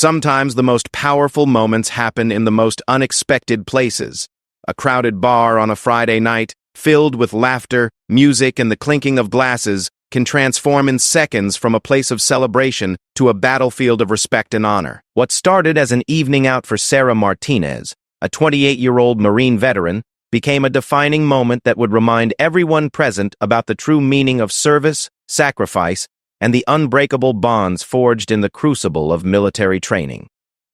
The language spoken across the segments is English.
Sometimes the most powerful moments happen in the most unexpected places. A crowded bar on a Friday night, filled with laughter, music, and the clinking of glasses, can transform in seconds from a place of celebration to a battlefield of respect and honor. What started as an evening out for Sarah Martinez, a 28-year-old Marine veteran, became a defining moment that would remind everyone present about the true meaning of service, sacrifice, and the unbreakable bonds forged in the crucible of military training.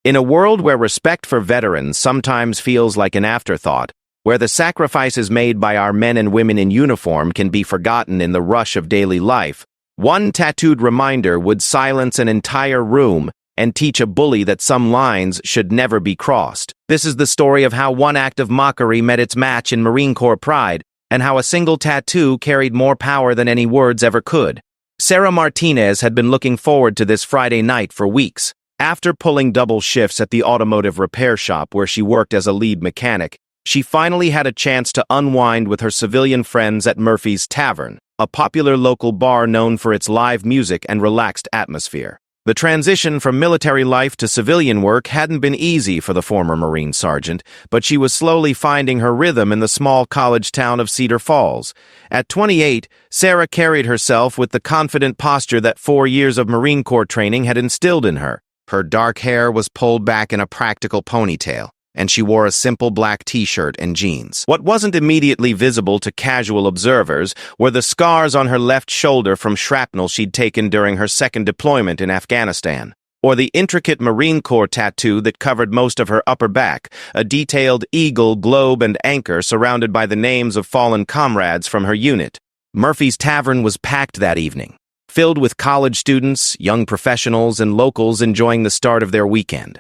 In a world where respect for veterans sometimes feels like an afterthought, where the sacrifices made by our men and women in uniform can be forgotten in the rush of daily life, one tattooed reminder would silence an entire room and teach a bully that some lines should never be crossed. This is the story of how one act of mockery met its match in Marine Corps pride, and how a single tattoo carried more power than any words ever could. Sarah Martinez had been looking forward to this Friday night for weeks. After pulling double shifts at the automotive repair shop where she worked as a lead mechanic, she finally had a chance to unwind with her civilian friends at Murphy's Tavern, a popular local bar known for its live music and relaxed atmosphere. The transition from military life to civilian work hadn't been easy for the former Marine sergeant, but she was slowly finding her rhythm in the small college town of Cedar Falls. At 28, Sarah carried herself with the confident posture that 4 years of Marine Corps training had instilled in her. Her dark hair was pulled back in a practical ponytail, and she wore a simple black t-shirt and jeans. What wasn't immediately visible to casual observers were the scars on her left shoulder from shrapnel she'd taken during her second deployment in Afghanistan, or the intricate Marine Corps tattoo that covered most of her upper back, a detailed eagle, globe, and anchor surrounded by the names of fallen comrades from her unit. Murphy's Tavern was packed that evening, filled with college students, young professionals, and locals enjoying the start of their weekend.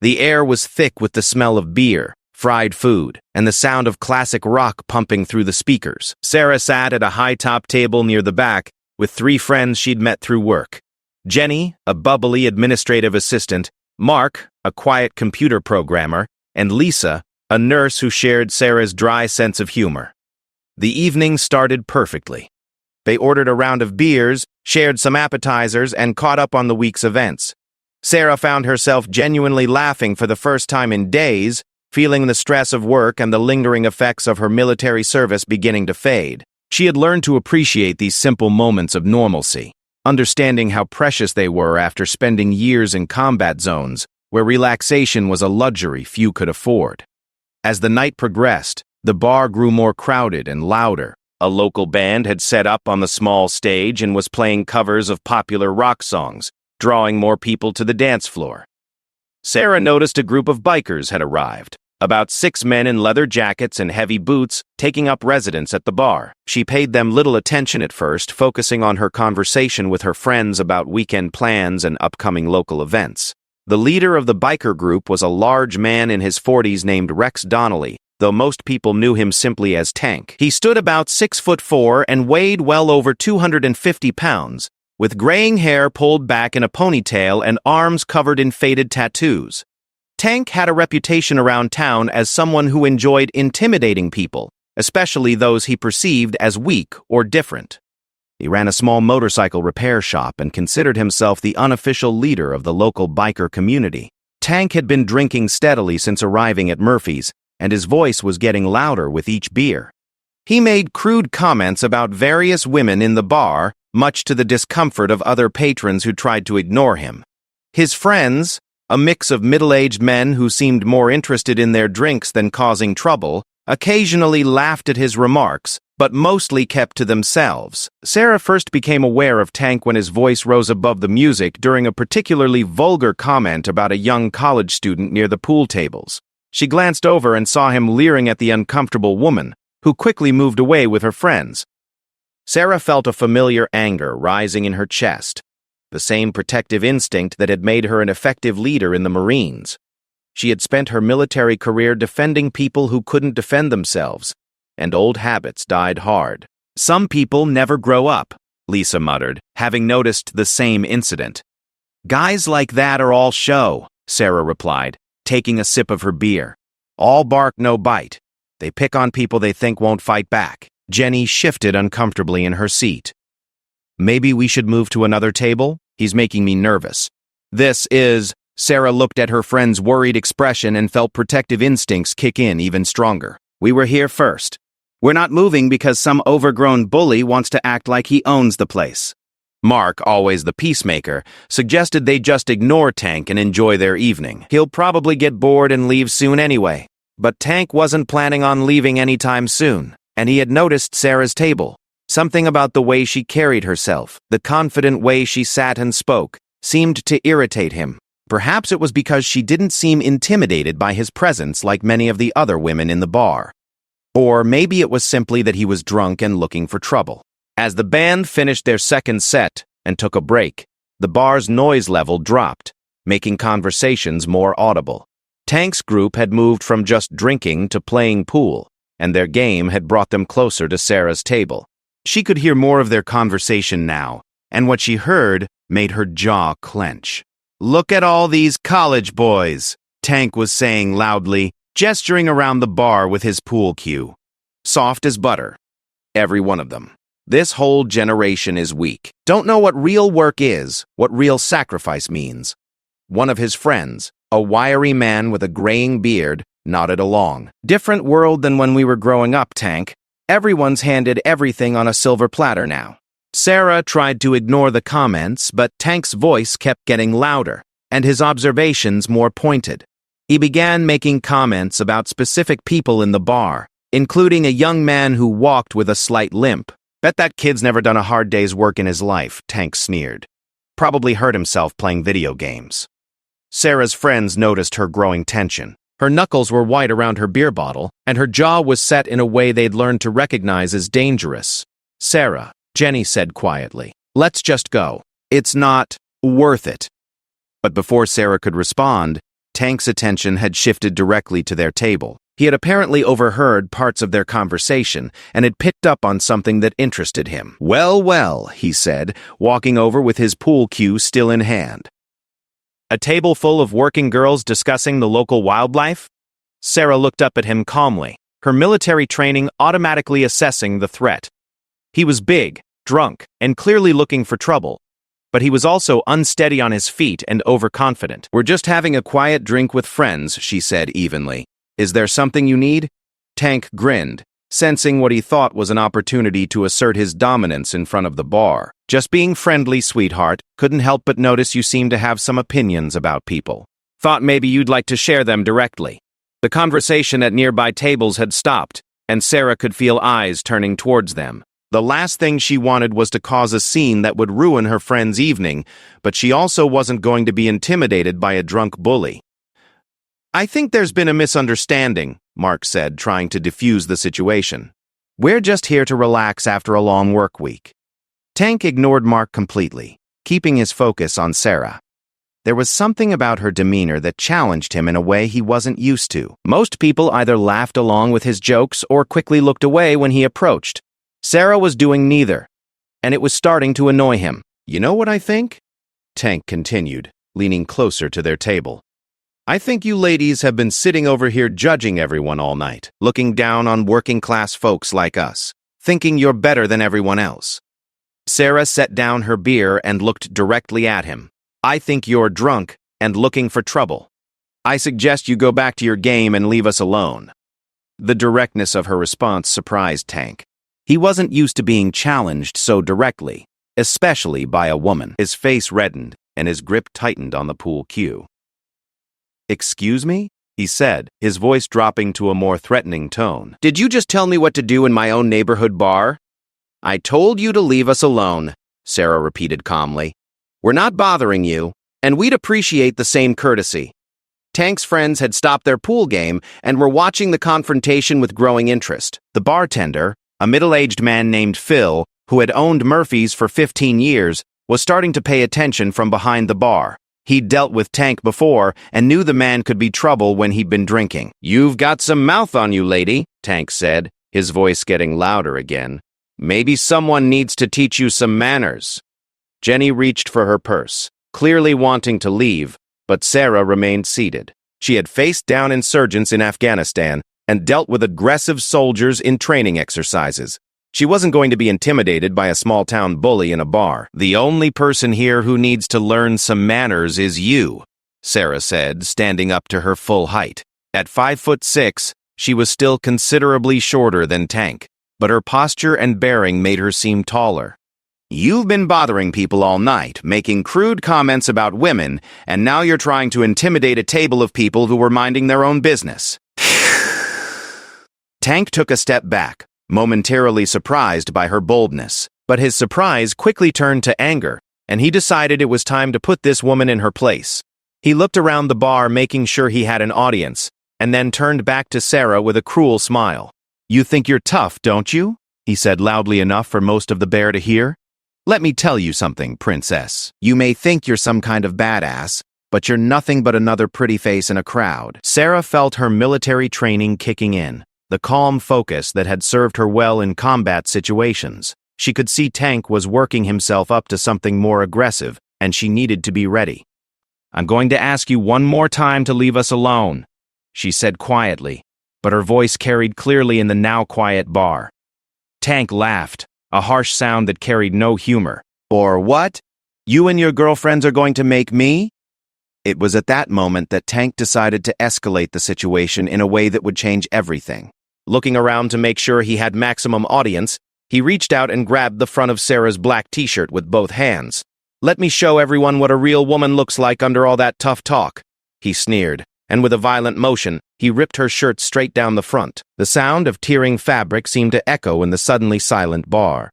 The air was thick with the smell of beer, fried food, and the sound of classic rock pumping through the speakers. Sarah sat at a high-top table near the back with 3 friends she'd met through work. Jenny, a bubbly administrative assistant, Mark, a quiet computer programmer, and Lisa, a nurse who shared Sarah's dry sense of humor. The evening started perfectly. They ordered a round of beers, shared some appetizers, and caught up on the week's events. Sarah found herself genuinely laughing for the first time in days, feeling the stress of work and the lingering effects of her military service beginning to fade. She had learned to appreciate these simple moments of normalcy, understanding how precious they were after spending years in combat zones, where relaxation was a luxury few could afford. As the night progressed, the bar grew more crowded and louder. A local band had set up on the small stage and was playing covers of popular rock songs, drawing more people to the dance floor. Sarah noticed a group of bikers had arrived, about 6 men in leather jackets and heavy boots, taking up residence at the bar. She paid them little attention at first, focusing on her conversation with her friends about weekend plans and upcoming local events. The leader of the biker group was a large man in his 40s named Rex Donnelly, though most people knew him simply as Tank. He stood about 6'4" and weighed well over 250 pounds, with graying hair pulled back in a ponytail and arms covered in faded tattoos. Tank had a reputation around town as someone who enjoyed intimidating people, especially those he perceived as weak or different. He ran a small motorcycle repair shop and considered himself the unofficial leader of the local biker community. Tank had been drinking steadily since arriving at Murphy's, and his voice was getting louder with each beer. He made crude comments about various women in the bar, much to the discomfort of other patrons who tried to ignore him. His friends, a mix of middle-aged men who seemed more interested in their drinks than causing trouble, occasionally laughed at his remarks, but mostly kept to themselves. Sarah first became aware of Tank when his voice rose above the music during a particularly vulgar comment about a young college student near the pool tables. She glanced over and saw him leering at the uncomfortable woman, who quickly moved away with her friends. Sarah felt a familiar anger rising in her chest, the same protective instinct that had made her an effective leader in the Marines. She had spent her military career defending people who couldn't defend themselves, and old habits died hard. "Some people never grow up," Lisa muttered, having noticed the same incident. "Guys like that are all show," Sarah replied, taking a sip of her beer. "All bark, no bite. They pick on people they think won't fight back." Jenny shifted uncomfortably in her seat. "Maybe we should move to another table? He's making me nervous." "This is," Sarah looked at her friend's worried expression and felt protective instincts kick in even stronger. "We were here first. We're not moving because some overgrown bully wants to act like he owns the place." Mark, always the peacemaker, suggested they just ignore Tank and enjoy their evening. He'll probably get bored and leave soon anyway. But Tank wasn't planning on leaving anytime soon, and he had noticed Sarah's table. Something about the way she carried herself, the confident way she sat and spoke, seemed to irritate him. Perhaps it was because she didn't seem intimidated by his presence like many of the other women in the bar. Or maybe it was simply that he was drunk and looking for trouble. As the band finished their second set and took a break, the bar's noise level dropped, making conversations more audible. Tank's group had moved from just drinking to playing pool, and their game had brought them closer to Sarah's table. She could hear more of their conversation now, and what she heard made her jaw clench. "Look at all these college boys," Tank was saying loudly, gesturing around the bar with his pool cue. "Soft as butter. Every one of them. This whole generation is weak. Don't know what real work is, what real sacrifice means." One of his friends, a wiry man with a graying beard, nodded along. "Different world than when we were growing up, Tank. Everyone's handed everything on a silver platter now." Sarah tried to ignore the comments, but Tank's voice kept getting louder, and his observations more pointed. He began making comments about specific people in the bar, including a young man who walked with a slight limp. "Bet that kid's never done a hard day's work in his life," Tank sneered. "Probably hurt himself playing video games." Sarah's friends noticed her growing tension. Her knuckles were white around her beer bottle, and her jaw was set in a way they'd learned to recognize as dangerous. "Sarah," Jenny said quietly, "let's just go. It's not worth it." But before Sarah could respond, Tank's attention had shifted directly to their table. He had apparently overheard parts of their conversation and had picked up on something that interested him. "Well, well," he said, walking over with his pool cue still in hand. "A table full of working girls discussing the local wildlife?" Sarah looked up at him calmly, her military training automatically assessing the threat. He was big, drunk, and clearly looking for trouble. But he was also unsteady on his feet and overconfident. "We're just having a quiet drink with friends," she said evenly. "Is there something you need?" Tank grinned, sensing what he thought was an opportunity to assert his dominance in front of the bar. "Just being friendly, sweetheart. Couldn't help but notice you seem to have some opinions about people. Thought maybe you'd like to share them directly." The conversation at nearby tables had stopped, and Sarah could feel eyes turning towards them. The last thing she wanted was to cause a scene that would ruin her friend's evening, but she also wasn't going to be intimidated by a drunk bully. "I think there's been a misunderstanding," Mark said, trying to defuse the situation. "We're just here to relax after a long work week." Tank ignored Mark completely, keeping his focus on Sarah. There was something about her demeanor that challenged him in a way he wasn't used to. Most people either laughed along with his jokes or quickly looked away when he approached. Sarah was doing neither, and it was starting to annoy him. "You know what I think?" Tank continued, leaning closer to their table. "I think you ladies have been sitting over here judging everyone all night, looking down on working-class folks like us, thinking you're better than everyone else." Sarah set down her beer and looked directly at him. "I think you're drunk and looking for trouble. I suggest you go back to your game and leave us alone." The directness of her response surprised Tank. He wasn't used to being challenged so directly, especially by a woman. His face reddened, and his grip tightened on the pool cue. "Excuse me?" he said, his voice dropping to a more threatening tone. "Did you just tell me what to do in my own neighborhood bar?" "I told you to leave us alone," Sarah repeated calmly. "We're not bothering you, and we'd appreciate the same courtesy." Tank's friends had stopped their pool game and were watching the confrontation with growing interest. The bartender, a middle-aged man named Phil, who had owned Murphy's for 15 years, was starting to pay attention from behind the bar. He'd dealt with Tank before and knew the man could be trouble when he'd been drinking. "You've got some mouth on you, lady," Tank said, his voice getting louder again. "Maybe someone needs to teach you some manners." Jenny reached for her purse, clearly wanting to leave, but Sarah remained seated. She had faced down insurgents in Afghanistan and dealt with aggressive soldiers in training exercises. She wasn't going to be intimidated by a small-town bully in a bar. "The only person here who needs to learn some manners is you," Sarah said, standing up to her full height. At 5'6", she was still considerably shorter than Tank, but her posture and bearing made her seem taller. You've been bothering people all night, making crude comments about women, and now you're trying to intimidate a table of people who were minding their own business. Tank took a step back, momentarily surprised by her boldness, but his surprise quickly turned to anger, and he decided it was time to put this woman in her place. He looked around the bar, making sure he had an audience, and then turned back to Sarah with a cruel smile. "You think you're tough, don't you?" he said loudly enough for most of the bar to hear. "Let me tell you something, princess. You may think you're some kind of badass, but you're nothing but another pretty face in a crowd." Sarah felt her military training kicking in, the calm focus that had served her well in combat situations. She could see Tank was working himself up to something more aggressive, and she needed to be ready. "I'm going to ask you one more time to leave us alone," she said quietly, but her voice carried clearly in the now quiet bar. Tank laughed, a harsh sound that carried no humor. "Or what? You and your girlfriends are going to make me?" It was at that moment that Tank decided to escalate the situation in a way that would change everything. Looking around to make sure he had maximum audience, he reached out and grabbed the front of Sarah's black t-shirt with both hands. "Let me show everyone what a real woman looks like under all that tough talk," he sneered, and with a violent motion, he ripped her shirt straight down the front. The sound of tearing fabric seemed to echo in the suddenly silent bar.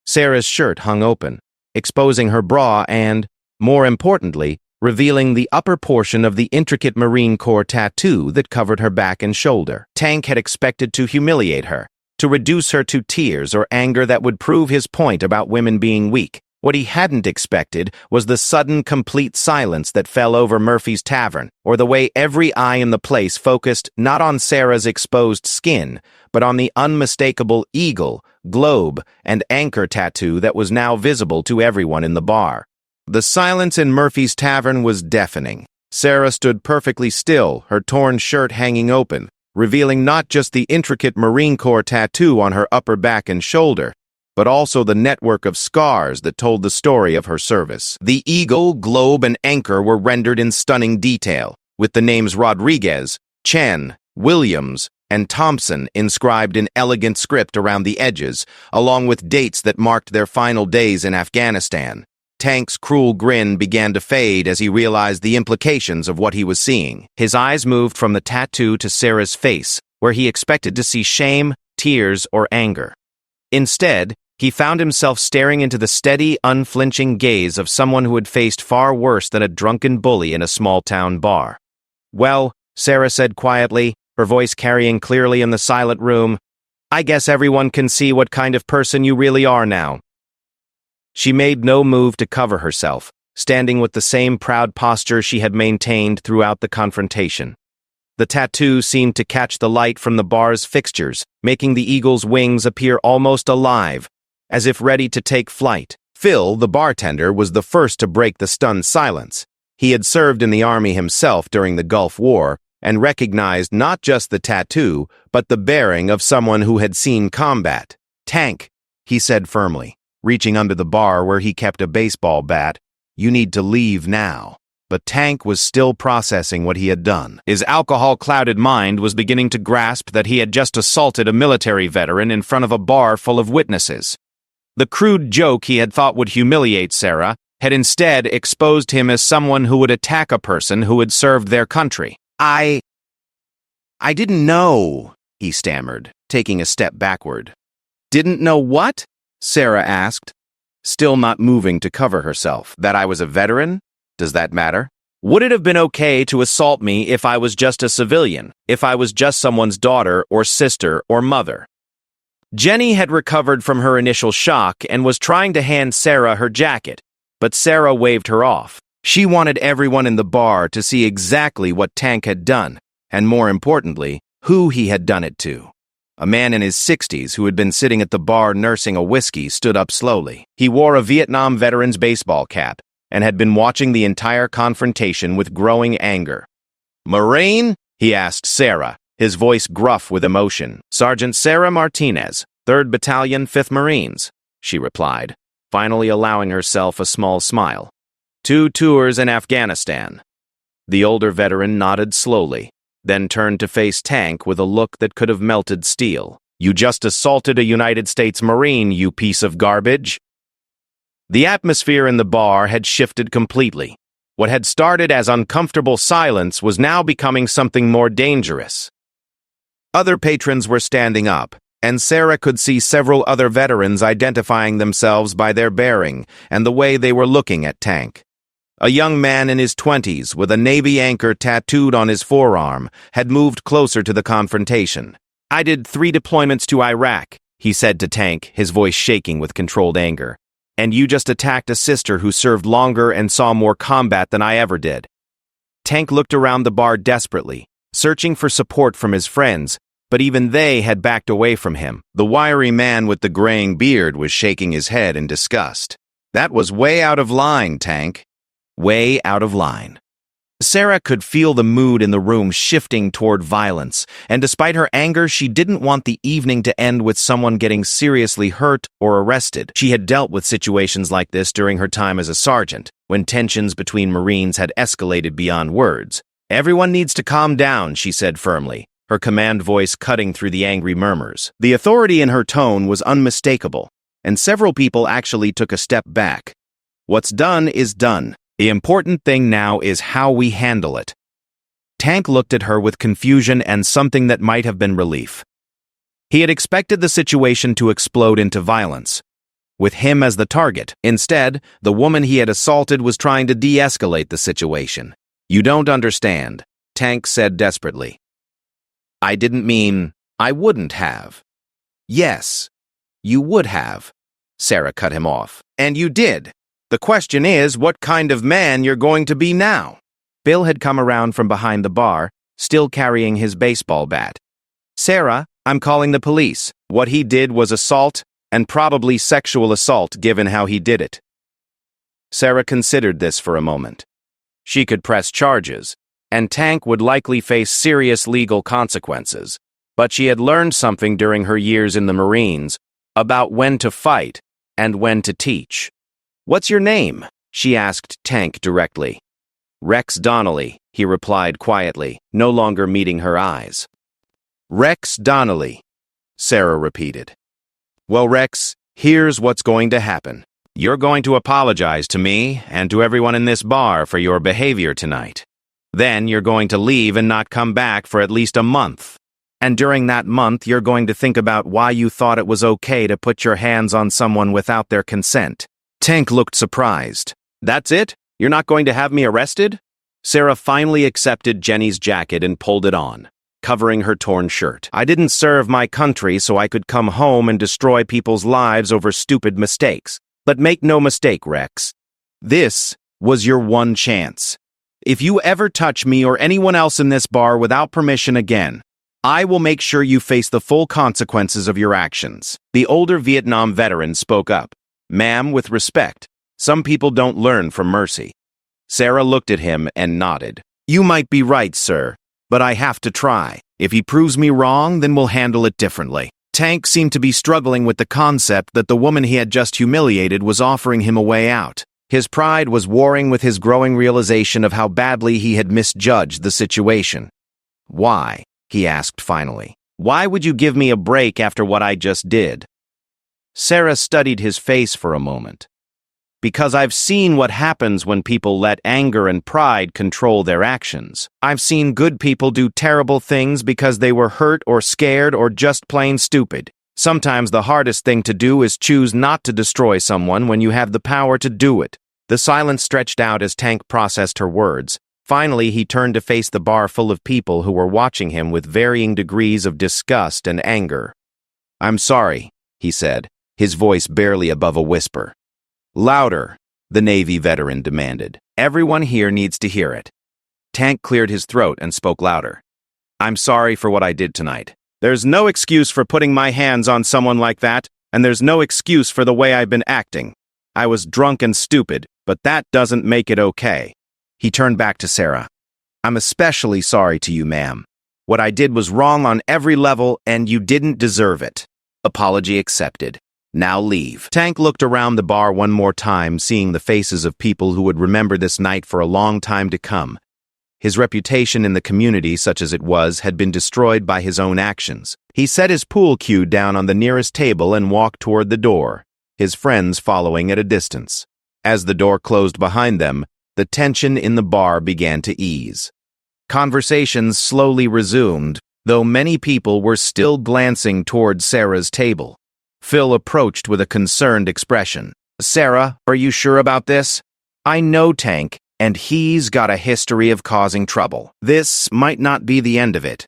Sarah's shirt hung open, exposing her bra and, more importantly, revealing the upper portion of the intricate Marine Corps tattoo that covered her back and shoulder. Tank had expected to humiliate her, to reduce her to tears or anger that would prove his point about women being weak. What he hadn't expected was the sudden, complete silence that fell over Murphy's Tavern, or the way every eye in the place focused not on Sarah's exposed skin, but on the unmistakable eagle, globe, and anchor tattoo that was now visible to everyone in the bar. The silence in Murphy's Tavern was deafening. Sarah stood perfectly still, her torn shirt hanging open, revealing not just the intricate Marine Corps tattoo on her upper back and shoulder, but also the network of scars that told the story of her service. The eagle, globe, and anchor were rendered in stunning detail, with the names Rodriguez, Chen, Williams, and Thompson inscribed in elegant script around the edges, along with dates that marked their final days in Afghanistan. Tank's cruel grin began to fade as he realized the implications of what he was seeing. His eyes moved from the tattoo to Sarah's face, where he expected to see shame, tears, or anger. Instead, he found himself staring into the steady, unflinching gaze of someone who had faced far worse than a drunken bully in a small-town bar. "Well," Sarah said quietly, her voice carrying clearly in the silent room, "I guess everyone can see what kind of person you really are now." She made no move to cover herself, standing with the same proud posture she had maintained throughout the confrontation. The tattoo seemed to catch the light from the bar's fixtures, making the eagle's wings appear almost alive, as if ready to take flight. Phil, the bartender, was the first to break the stunned silence. He had served in the army himself during the Gulf War and recognized not just the tattoo, but the bearing of someone who had seen combat. "Tank," he said firmly, reaching under the bar where he kept a baseball bat, "you need to leave now." But Tank was still processing what he had done. His alcohol-clouded mind was beginning to grasp that he had just assaulted a military veteran in front of a bar full of witnesses. The crude joke he had thought would humiliate Sarah had instead exposed him as someone who would attack a person who had served their country. I didn't know," he stammered, taking a step backward. "Didn't know what?" Sarah asked, still not moving to cover herself. "That I was a veteran? Does that matter? Would it have been okay to assault me if I was just a civilian, if I was just someone's daughter or sister or mother?" Jenny had recovered from her initial shock and was trying to hand Sarah her jacket, but Sarah waved her off. She wanted everyone in the bar to see exactly what Tank had done, and more importantly, who he had done it to. A man in his 60s who had been sitting at the bar nursing a whiskey stood up slowly. He wore a Vietnam veteran's baseball cap and had been watching the entire confrontation with growing anger. "Marine?" he asked Sarah, his voice gruff with emotion. "Sergeant Sarah Martinez, 3rd Battalion, 5th Marines," she replied, finally allowing herself a small smile. "2 tours in Afghanistan." The older veteran nodded slowly, then turned to face Tank with a look that could have melted steel. "You just assaulted a United States Marine, you piece of garbage." The atmosphere in the bar had shifted completely. What had started as uncomfortable silence was now becoming something more dangerous. Other patrons were standing up, and Sarah could see several other veterans identifying themselves by their bearing and the way they were looking at Tank. A young man in his 20s, with a Navy anchor tattooed on his forearm, had moved closer to the confrontation. "I did 3 deployments to Iraq," he said to Tank, his voice shaking with controlled anger. "And you just attacked a sister who served longer and saw more combat than I ever did." Tank looked around the bar desperately, searching for support from his friends, but even they had backed away from him. The wiry man with the graying beard was shaking his head in disgust. "That was way out of line, Tank. Way out of line." Sarah could feel the mood in the room shifting toward violence, and despite her anger, she didn't want the evening to end with someone getting seriously hurt or arrested. She had dealt with situations like this during her time as a sergeant, when tensions between Marines had escalated beyond words. "Everyone needs to calm down," she said firmly, her command voice cutting through the angry murmurs. The authority in her tone was unmistakable, and several people actually took a step back. "What's done is done. The important thing now is how we handle it." Tank looked at her with confusion and something that might have been relief. He had expected the situation to explode into violence, with him as the target. Instead, the woman he had assaulted was trying to de-escalate the situation. "You don't understand," Tank said desperately. "I didn't mean I wouldn't have." "Yes, you would have," Sarah cut him off. "And you did. The question is, what kind of man you're going to be now?" Bill had come around from behind the bar, still carrying his baseball bat. "Sarah, I'm calling the police. What he did was assault, and probably sexual assault given how he did it." Sarah considered this for a moment. She could press charges, and Tank would likely face serious legal consequences, but she had learned something during her years in the Marines about when to fight and when to teach. "What's your name?" she asked Tank directly. "Rex Donnelly," he replied quietly, no longer meeting her eyes. "Rex Donnelly," Sarah repeated. "Well, Rex, here's what's going to happen. You're going to apologize to me and to everyone in this bar for your behavior tonight. Then you're going to leave and not come back for at least a month. And during that month, you're going to think about why you thought it was okay to put your hands on someone without their consent." Tank looked surprised. "That's it? You're not going to have me arrested?" Sarah finally accepted Jenny's jacket and pulled it on, covering her torn shirt. "I didn't serve my country so I could come home and destroy people's lives over stupid mistakes. But make no mistake, Rex. This was your one chance. If you ever touch me or anyone else in this bar without permission again, I will make sure you face the full consequences of your actions." The older Vietnam veteran spoke up. "Ma'am, with respect, some people don't learn from mercy." Sarah looked at him and nodded. "You might be right, sir, but I have to try. If he proves me wrong, then we'll handle it differently." Tank seemed to be struggling with the concept that the woman he had just humiliated was offering him a way out. His pride was warring with his growing realization of how badly he had misjudged the situation. "Why?" he asked finally. "Why would you give me a break after what I just did?" Sarah studied his face for a moment. "Because I've seen what happens when people let anger and pride control their actions. I've seen good people do terrible things because they were hurt or scared or just plain stupid. Sometimes the hardest thing to do is choose not to destroy someone when you have the power to do it." The silence stretched out as Tank processed her words. Finally, he turned to face the bar full of people who were watching him with varying degrees of disgust and anger. "I'm sorry," he said, his voice barely above a whisper. "Louder," the Navy veteran demanded. "Everyone here needs to hear it." Tank cleared his throat and spoke louder. "I'm sorry for what I did tonight. There's no excuse for putting my hands on someone like that, and there's no excuse for the way I've been acting. I was drunk and stupid, but that doesn't make it okay." He turned back to Sarah. "I'm especially sorry to you, ma'am. What I did was wrong on every level, and you didn't deserve it. Apology accepted. Now leave." Tank looked around the bar one more time, seeing the faces of people who would remember this night for a long time to come. His reputation in the community, such as it was, had been destroyed by his own actions. He set his pool cue down on the nearest table and walked toward the door, his friends following at a distance. As the door closed behind them, the tension in the bar began to ease. Conversations slowly resumed, though many people were still glancing toward Sarah's table. Phil approached with a concerned expression. "Sarah, are you sure about this? I know Tank, and he's got a history of causing trouble. This might not be the end of it."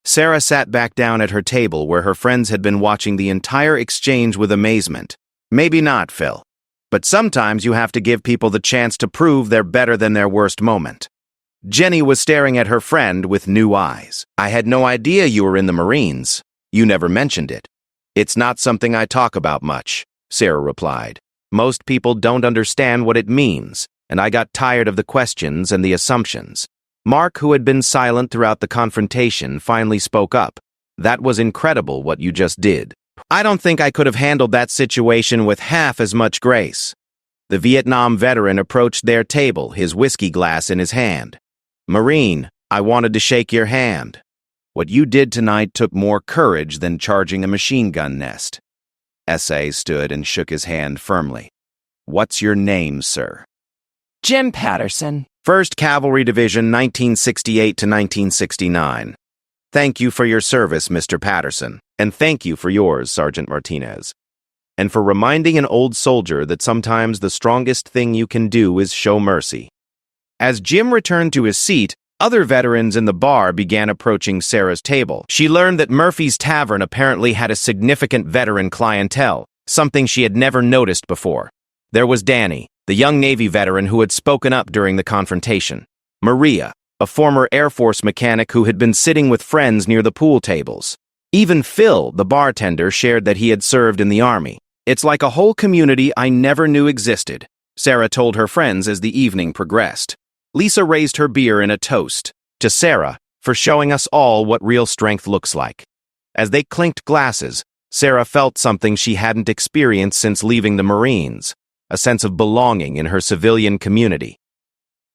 Sarah sat back down at her table where her friends had been watching the entire exchange with amazement. "Maybe not, Phil. But sometimes you have to give people the chance to prove they're better than their worst moment." Jenny was staring at her friend with new eyes. "I had no idea you were in the Marines. You never mentioned it." "It's not something I talk about much," Sarah replied. "Most people don't understand what it means, and I got tired of the questions and the assumptions." Mark, who had been silent throughout the confrontation, finally spoke up. "That was incredible what you just did. I don't think I could have handled that situation with half as much grace." The Vietnam veteran approached their table, his whiskey glass in his hand. "Marine, I wanted to shake your hand. What you did tonight took more courage than charging a machine gun nest." S.A. stood and shook his hand firmly. "What's your name, sir?" "Jim Patterson. 1st Cavalry Division, 1968 to 1969. Thank you for your service, Mr. Patterson, and thank you for yours, Sergeant Martinez. And for reminding an old soldier that sometimes the strongest thing you can do is show mercy." As Jim returned to his seat, other veterans in the bar began approaching Sarah's table. She learned that Murphy's Tavern apparently had a significant veteran clientele, something she had never noticed before. There was Danny, the young Navy veteran who had spoken up during the confrontation. Maria, a former Air Force mechanic who had been sitting with friends near the pool tables. Even Phil, the bartender, shared that he had served in the Army. "It's like a whole community I never knew existed," Sarah told her friends as the evening progressed. Lisa raised her beer in a toast to Sarah for showing us all what real strength looks like. As they clinked glasses, Sarah felt something she hadn't experienced since leaving the Marines, a sense of belonging in her civilian community.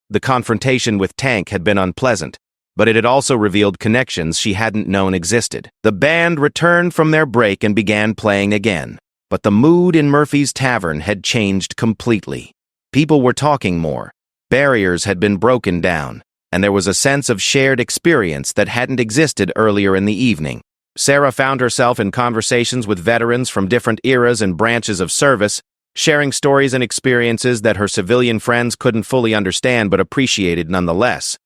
The confrontation with Tank had been unpleasant, but it had also revealed connections she hadn't known existed. The band returned from their break and began playing again, but the mood in Murphy's Tavern had changed completely. People were talking more. Barriers had been broken down, and there was a sense of shared experience that hadn't existed earlier in the evening. Sarah found herself in conversations with veterans from different eras and branches of service, sharing stories and experiences that her civilian friends couldn't fully understand but appreciated nonetheless.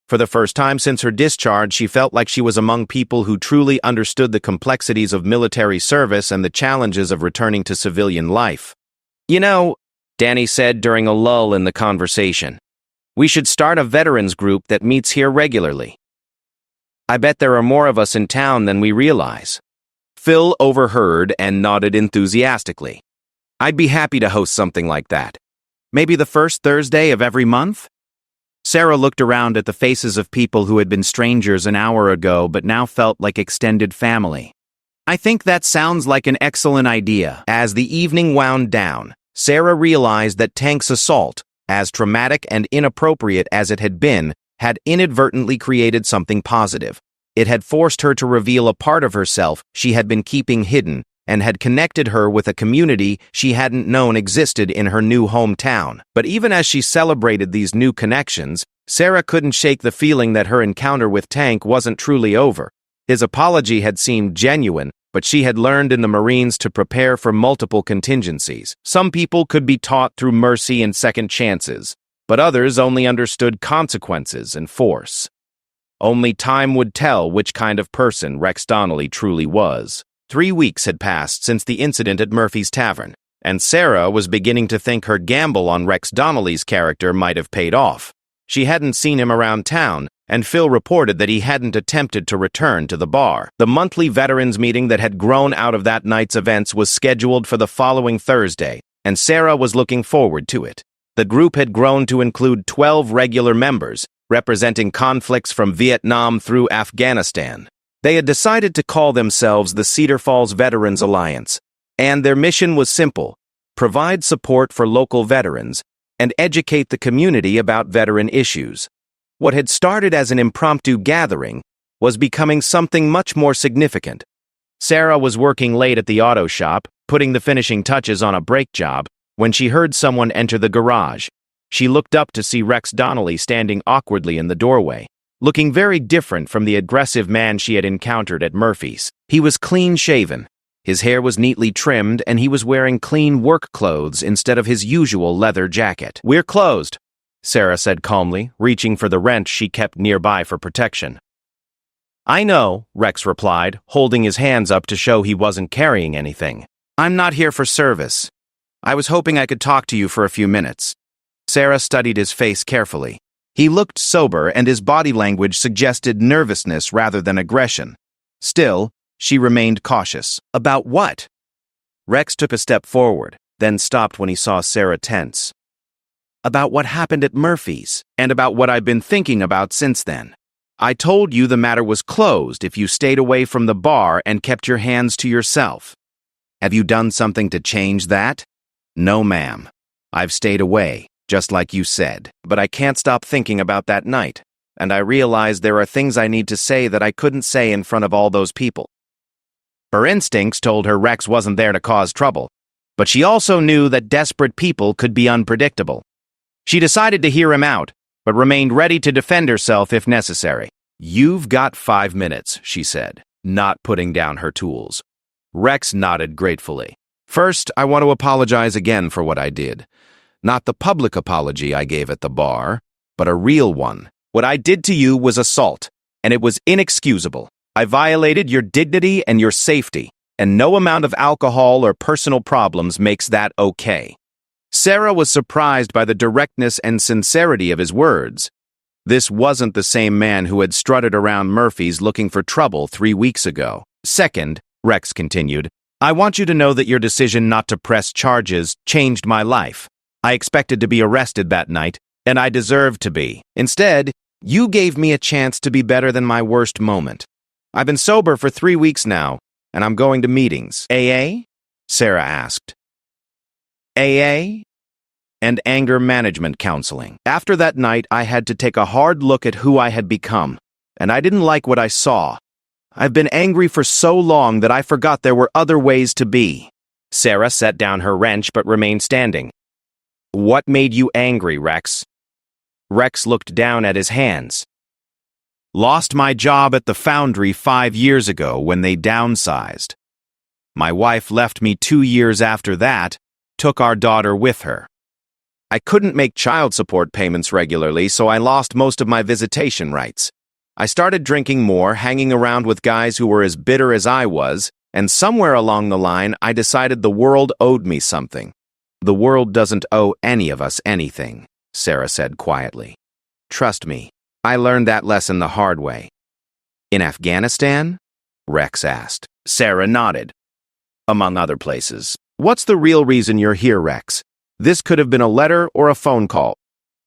For the first time since her discharge, she felt like she was among people who truly understood the complexities of military service and the challenges of returning to civilian life. "You know," Danny said during a lull in the conversation, "we should start a veterans group that meets here regularly. I bet there are more of us in town than we realize." Phil overheard and nodded enthusiastically. "I'd be happy to host something like that. Maybe the first Thursday of every month?" Sarah looked around at the faces of people who had been strangers an hour ago but now felt like extended family. "I think that sounds like an excellent idea." As the evening wound down, Sarah realized that Tank's assault, as traumatic and inappropriate as it had been, had inadvertently created something positive. It had forced her to reveal a part of herself she had been keeping hidden, and had connected her with a community she hadn't known existed in her new hometown. But even as she celebrated these new connections, Sarah couldn't shake the feeling that her encounter with Tank wasn't truly over. His apology had seemed genuine, but she had learned in the Marines to prepare for multiple contingencies. Some people could be taught through mercy and second chances, but others only understood consequences and force. Only time would tell which kind of person Rex Donnelly truly was. 3 weeks had passed since the incident at Murphy's Tavern, and Sarah was beginning to think her gamble on Rex Donnelly's character might have paid off. She hadn't seen him around town, and Phil reported that he hadn't attempted to return to the bar. The monthly veterans meeting that had grown out of that night's events was scheduled for the following Thursday, and Sarah was looking forward to it. The group had grown to include 12 regular members, representing conflicts from Vietnam through Afghanistan. They had decided to call themselves the Cedar Falls Veterans Alliance, and their mission was simple: provide support for local veterans and educate the community about veteran issues. What had started as an impromptu gathering was becoming something much more significant. Sarah was working late at the auto shop, putting the finishing touches on a brake job, when she heard someone enter the garage. She looked up to see Rex Donnelly standing awkwardly in the doorway, looking very different from the aggressive man she had encountered at Murphy's. He was clean-shaven. His hair was neatly trimmed, and he was wearing clean work clothes instead of his usual leather jacket. "We're closed," Sarah said calmly, reaching for the wrench she kept nearby for protection. "I know," Rex replied, holding his hands up to show he wasn't carrying anything. "I'm not here for service. I was hoping I could talk to you for a few minutes." Sarah studied his face carefully. He looked sober, and his body language suggested nervousness rather than aggression. Still, she remained cautious. "About what?" Rex took a step forward, then stopped when he saw Sarah tense. "About what happened at Murphy's, and about what I've been thinking about since then. I told you the matter was closed if you stayed away from the bar and kept your hands to yourself. Have you done something to change that?" "No, ma'am. I've stayed away, just like you said. But I can't stop thinking about that night, and I realize there are things I need to say that I couldn't say in front of all those people." Her instincts told her Rex wasn't there to cause trouble, but she also knew that desperate people could be unpredictable. She decided to hear him out, but remained ready to defend herself if necessary. "You've got 5 minutes," she said, not putting down her tools. Rex nodded gratefully. "First, I want to apologize again for what I did. Not the public apology I gave at the bar, but a real one. What I did to you was assault, and it was inexcusable. I violated your dignity and your safety, and no amount of alcohol or personal problems makes that okay." Sarah was surprised by the directness and sincerity of his words. This wasn't the same man who had strutted around Murphy's looking for trouble 3 weeks ago. "Second," Rex continued, "I want you to know that your decision not to press charges changed my life. I expected to be arrested that night, and I deserved to be. Instead, you gave me a chance to be better than my worst moment. I've been sober for 3 weeks now, and I'm going to meetings." "AA?" Sarah asked. "AA? And anger management counseling. After that night, I had to take a hard look at who I had become, and I didn't like what I saw. I've been angry for so long that I forgot there were other ways to be." Sarah set down her wrench but remained standing. "What made you angry, Rex?" Rex looked down at his hands. "Lost my job at the foundry 5 years ago when they downsized. My wife left me 2 years after that, took our daughter with her. I couldn't make child support payments regularly, so I lost most of my visitation rights. I started drinking more, hanging around with guys who were as bitter as I was, and somewhere along the line, I decided the world owed me something." "The world doesn't owe any of us anything," Sarah said quietly. "Trust me, I learned that lesson the hard way." "In Afghanistan?" Rex asked. Sarah nodded. "Among other places. What's the real reason you're here, Rex? This could have been a letter or a phone call."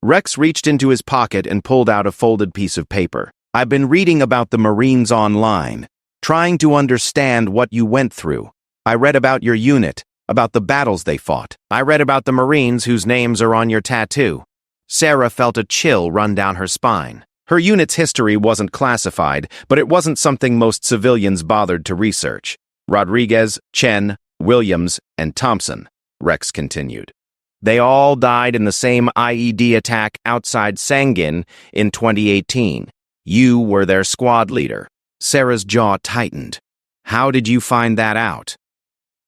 Rex reached into his pocket and pulled out a folded piece of paper. "I've been reading about the Marines online, trying to understand what you went through. I read about your unit, about the battles they fought. I read about the Marines whose names are on your tattoo." Sarah felt a chill run down her spine. Her unit's history wasn't classified, but it wasn't something most civilians bothered to research. "Rodriguez, Chen, Williams, and Thompson," Rex continued. "They all died in the same IED attack outside Sangin in 2018. You were their squad leader." Sarah's jaw tightened. "How did you find that out?"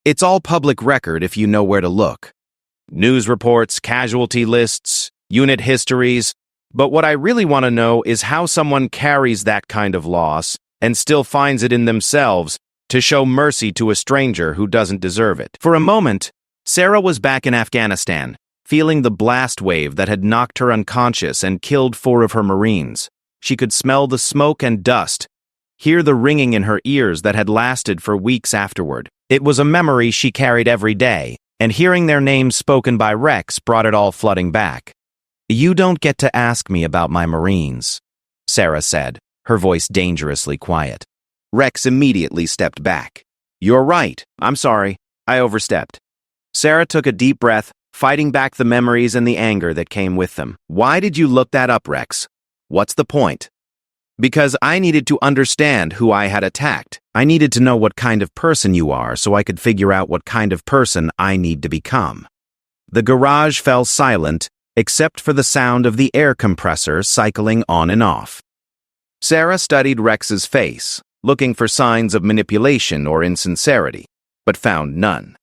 "It's all public record if you know where to look. News reports, casualty lists, unit histories. But what I really want to know is how someone carries that kind of loss and still finds it in themselves to show mercy to a stranger who doesn't deserve it." For a moment, Sarah was back in Afghanistan, feeling the blast wave that had knocked her unconscious and killed 4 of her Marines. She could smell the smoke and dust, hear the ringing in her ears that had lasted for weeks afterward. It was a memory she carried every day, and hearing their names spoken by Rex brought it all flooding back. "You don't get to ask me about my Marines," Sarah said, her voice dangerously quiet. Rex immediately stepped back. "You're right. I'm sorry. I overstepped." Sarah took a deep breath, fighting back the memories and the anger that came with them. "Why did you look that up, Rex? What's the point? Because I needed to understand who I had attacked. I needed to know what kind of person you are so I could figure out what kind of person I need to become. The garage fell silent, except for the sound of the air compressor cycling on and off. Sarah studied Rex's face, looking for signs of manipulation or insincerity, but found none.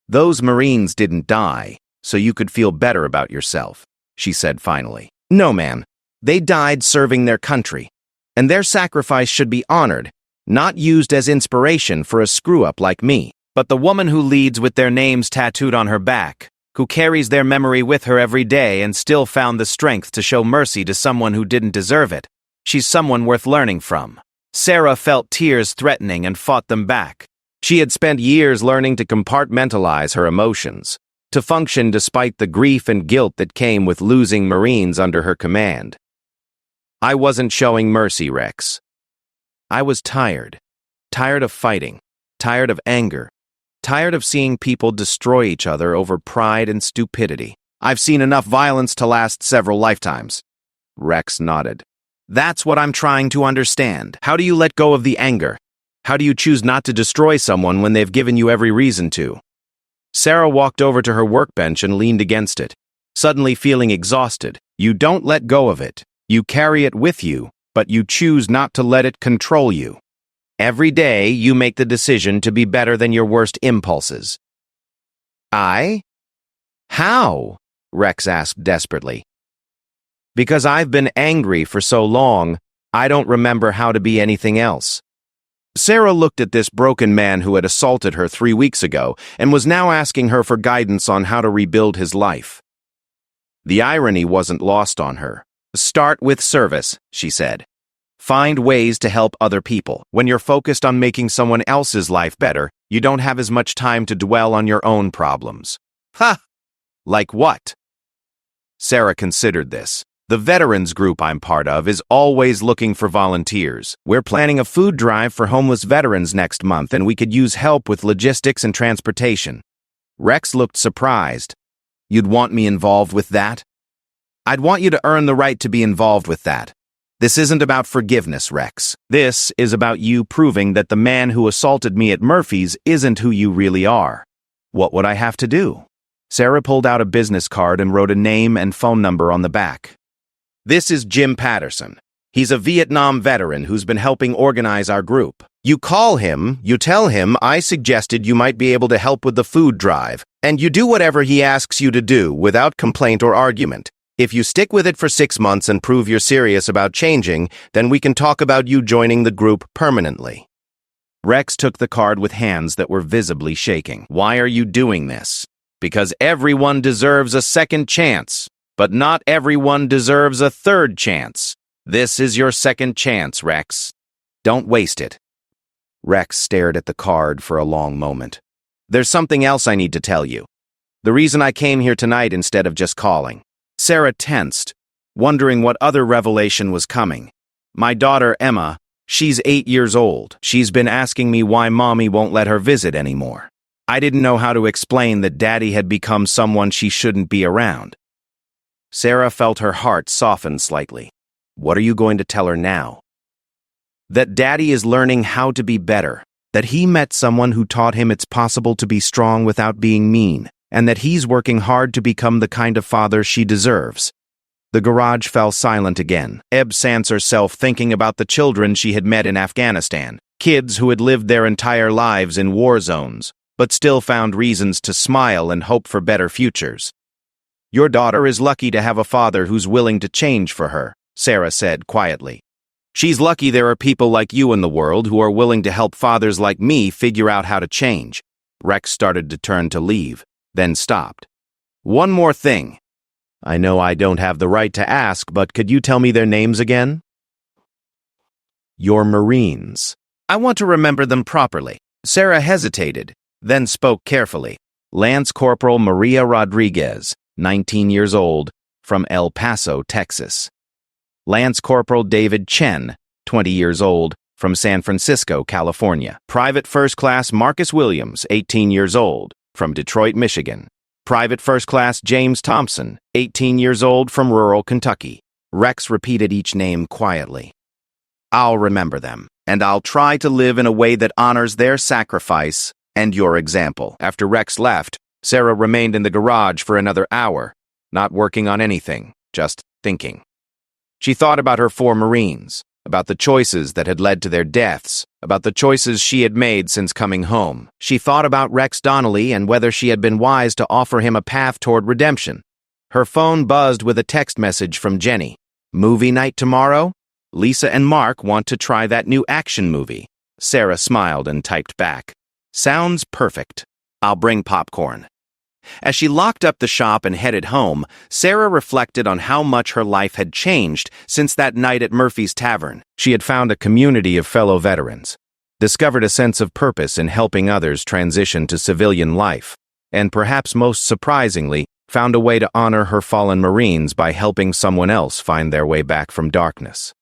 Those Marines didn't die, so you could feel better about yourself, she said finally. No, man. They died serving their country, and their sacrifice should be honored, not used as inspiration for a screw-up like me. But the woman who leads with their names tattooed on her back, who carries their memory with her every day and still found the strength to show mercy to someone who didn't deserve it, she's someone worth learning from. Sarah felt tears threatening and fought them back. She had spent years learning to compartmentalize her emotions, to function despite the grief and guilt that came with losing Marines under her command. I wasn't showing mercy, Rex. I was tired. Tired of fighting. Tired of anger. Tired of seeing people destroy each other over pride and stupidity. I've seen enough violence to last several lifetimes. Rex nodded. That's what I'm trying to understand. How do you let go of the anger? How do you choose not to destroy someone when they've given you every reason to? Sarah walked over to her workbench and leaned against it, suddenly feeling exhausted. You don't let go of it. You carry it with you, but you choose not to let it control you. Every day, you make the decision to be better than your worst impulses. I? How? Rex asked desperately. Because I've been angry for so long, I don't remember how to be anything else. Sarah looked at this broken man who had assaulted her 3 weeks ago and was now asking her for guidance on how to rebuild his life. The irony wasn't lost on her. Start with service, she said. Find ways to help other people. When you're focused on making someone else's life better, you don't have as much time to dwell on your own problems. Ha! Like what? Sarah considered this. The veterans group I'm part of is always looking for volunteers. We're planning a food drive for homeless veterans next month, and we could use help with logistics and transportation. Rex looked surprised. You'd want me involved with that? I'd want you to earn the right to be involved with that. This isn't about forgiveness, Rex. This is about you proving that the man who assaulted me at Murphy's isn't who you really are. What would I have to do? Sarah pulled out a business card and wrote a name and phone number on the back. This is Jim Patterson. He's a Vietnam veteran who's been helping organize our group. You call him, you tell him I suggested you might be able to help with the food drive, and you do whatever he asks you to do without complaint or argument. If you stick with it for 6 months and prove you're serious about changing, then we can talk about you joining the group permanently. Rex took the card with hands that were visibly shaking. Why are you doing this? Because everyone deserves a second chance, but not everyone deserves a third chance. This is your second chance, Rex. Don't waste it. Rex stared at the card for a long moment. There's something else I need to tell you. The reason I came here tonight instead of just calling. Sarah tensed, wondering what other revelation was coming. My daughter, Emma, she's 8 years old. She's been asking me why Mommy won't let her visit anymore. I didn't know how to explain that Daddy had become someone she shouldn't be around. Sarah felt her heart soften slightly. What are you going to tell her now? That Daddy is learning how to be better, that he met someone who taught him it's possible to be strong without being mean, and that he's working hard to become the kind of father she deserves. The garage fell silent again. Eb sank herself thinking about the children she had met in Afghanistan, kids who had lived their entire lives in war zones, but still found reasons to smile and hope for better futures. Your daughter is lucky to have a father who's willing to change for her, Sarah said quietly. She's lucky there are people like you in the world who are willing to help fathers like me figure out how to change. Rex started to turn to leave, then stopped. One more thing. I know I don't have the right to ask, but could you tell me their names again? Your Marines. I want to remember them properly. Sarah hesitated, then spoke carefully. Lance Corporal Maria Rodriguez, 19 years old, from El Paso, Texas. Lance Corporal David Chen, 20 years old, from San Francisco, California. Private First Class Marcus Williams, 18 years old, from Detroit, Michigan. Private First Class James Thompson, 18 years old, from rural Kentucky. Rex repeated each name quietly. I'll remember them, and I'll try to live in a way that honors their sacrifice and your example. After Rex left, Sarah remained in the garage for another hour, not working on anything, just thinking. She thought about her 4 Marines, about the choices that had led to their deaths, about the choices she had made since coming home. She thought about Rex Donnelly and whether she had been wise to offer him a path toward redemption. Her phone buzzed with a text message from Jenny. Movie night tomorrow? Lisa and Mark want to try that new action movie. Sarah smiled and typed back. Sounds perfect. I'll bring popcorn. As she locked up the shop and headed home, Sarah reflected on how much her life had changed since that night at Murphy's Tavern. She had found a community of fellow veterans, discovered a sense of purpose in helping others transition to civilian life, and perhaps most surprisingly, found a way to honor her fallen Marines by helping someone else find their way back from darkness.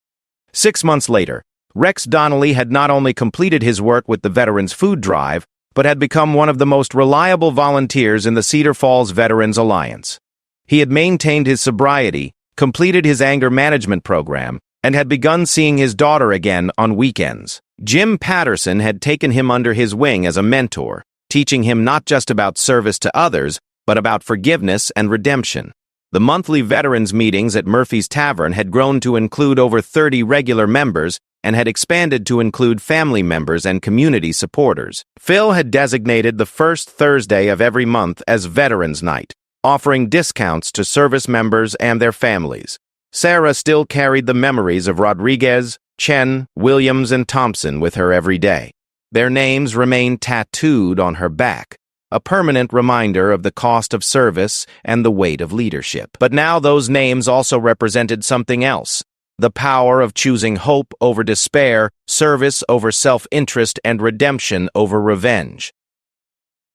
6 months later, Rex Donnelly had not only completed his work with the Veterans Food Drive, but had become one of the most reliable volunteers in the Cedar Falls Veterans Alliance. He had maintained his sobriety, completed his anger management program, and had begun seeing his daughter again on weekends. Jim Patterson had taken him under his wing as a mentor, teaching him not just about service to others, but about forgiveness and redemption. The monthly veterans meetings at Murphy's Tavern had grown to include over 30 regular members and had expanded to include family members and community supporters. Phil had designated the first Thursday of every month as Veterans Night, offering discounts to service members and their families. Sarah still carried the memories of Rodriguez, Chen, Williams, and Thompson with her every day. Their names remained tattooed on her back, a permanent reminder of the cost of service and the weight of leadership. But now those names also represented something else. The power of choosing hope over despair, service over self-interest, and redemption over revenge.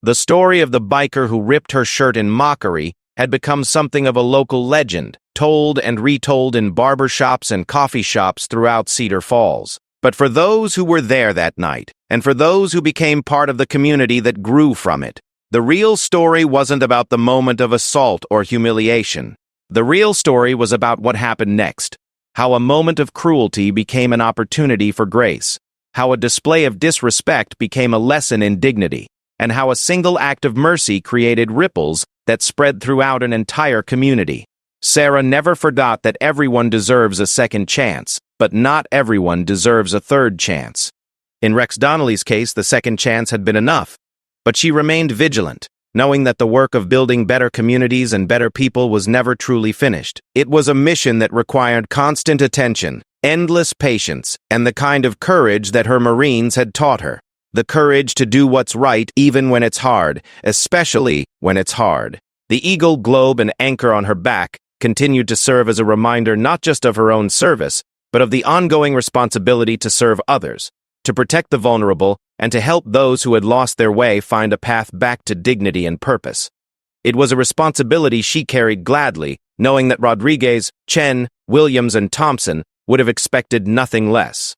The story of the biker who ripped her shirt in Mockery had become something of a local legend, told and retold in barbershops and coffee shops throughout Cedar Falls. But for those who were there that night, and for those who became part of the community that grew from it, the real story wasn't about the moment of assault or humiliation. The real story was about what happened next. How a moment of cruelty became an opportunity for grace, how a display of disrespect became a lesson in dignity, and how a single act of mercy created ripples that spread throughout an entire community. Sarah never forgot that everyone deserves a second chance, but not everyone deserves a third chance. In Rex Donnelly's case, the second chance had been enough, but she remained vigilant, knowing that the work of building better communities and better people was never truly finished. It was a mission that required constant attention, endless patience, and the kind of courage that her Marines had taught her. The courage to do what's right even when it's hard, especially when it's hard. The eagle, globe, and anchor on her back continued to serve as a reminder not just of her own service, but of the ongoing responsibility to serve others, to protect the vulnerable, and to help those who had lost their way find a path back to dignity and purpose. It was a responsibility she carried gladly, knowing that Rodriguez, Chen, Williams, and Thompson would have expected nothing less.